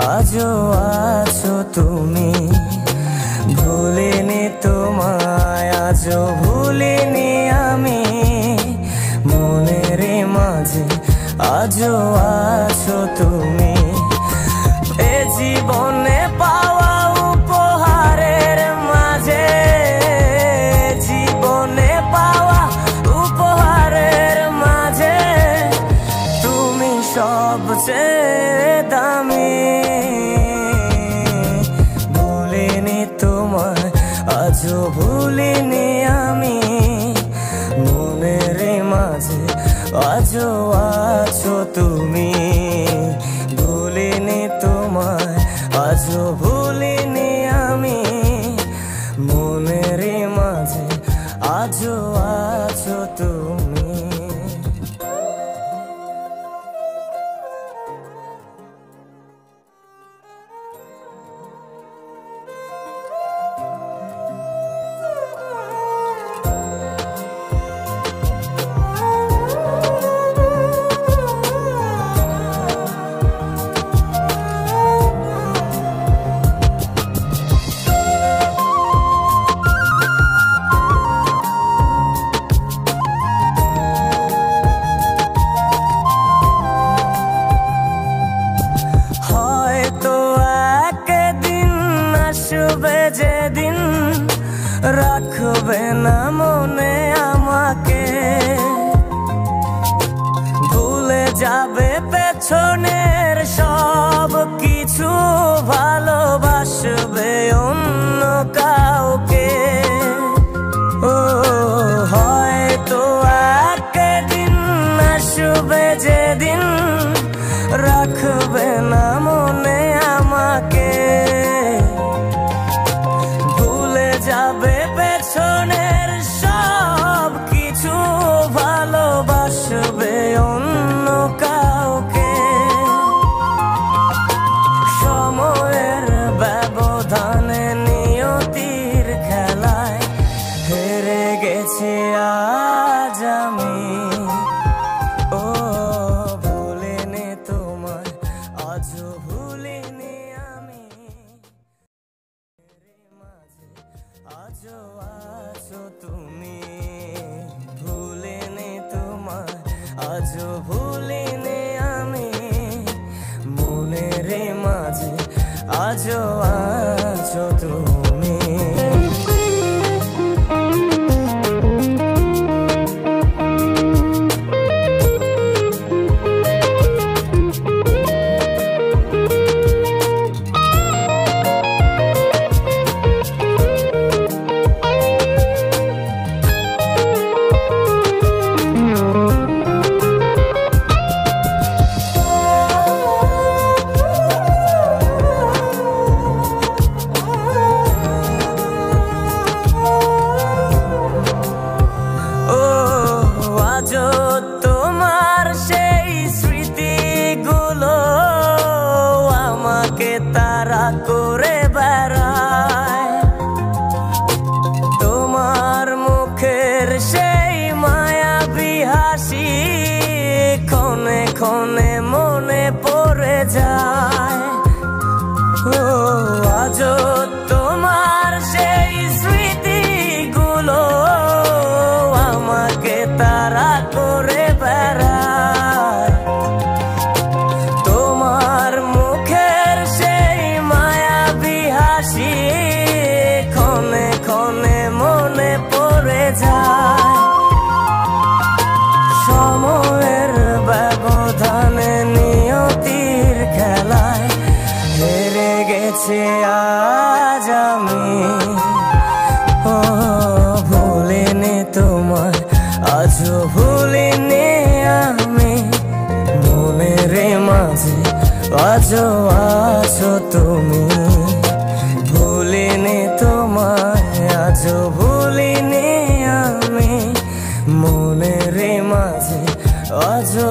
আজও আছো তুমি। ভুলিনি তোমায়, আজও ভুলিনি আমি, মনের মাঝে আজও আছো তুমি। এ জীবনে পাওয়া উপহারের মাঝে, জীবনে পাওয়া উপহারের মাঝে তুমি সবচেয়ে দামি। ভুলিনি তোমায়, আজও ভুলিনি আমি, মনের মাঝে আজও আছো তুমি। ভুলিনি তোমায়, আজও ভুলিনি আমি, মনের মাঝে আজও আছো তুমি। যেদিন রাখবে না মনে আমাকে, ভুলে যাবে পেছনের সব কিছু, ভালোবাসবে অন্য কাউকে। ও হয়তো একদিন আসবে যেদিন রাখবে না মনে আমাকে, যাবে পেছনের সব কিছু, ভালোবাসবে অন্য কাউকে। সময়ের ব্যবধানে নিয়তির খেলায় হেরে গেছি আজ আমি। ও ভুলিনি তোমায়, আজও ভুলিনি আমি, আজও আছো তুমি। ভুলিনি তোমায়, আজও ভুলিনি আমি, মনের মাঝে আজও আছো তুমি। তোমার সেই স্মৃতিগুলো আমাকে তাড়া করে বেড়ায়, তোমার মুখের সেই মায়াবী হাসি ক্ষণে ক্ষণে মনে পড়ে যায়। ও আজও তোমার সেই স্মৃতিগুলো আমাকে তাড়া করে বেড়ায়, তোমার মুখের সেই মায়াবী হাসি ক্ষণে ক্ষণে মনে পড়ে যায়। সময়ের ব্যবধানে নিয়তির খেলায় হেরে গেছে আজ আমি। ও ভুলিনি তোমায়, আজও ভুলিনি আমি, মনের মাঝে আজও আছো তুমি। ভুলিনি তোমায়, আজও ভুলিনি আমি, মনের মাঝে আজও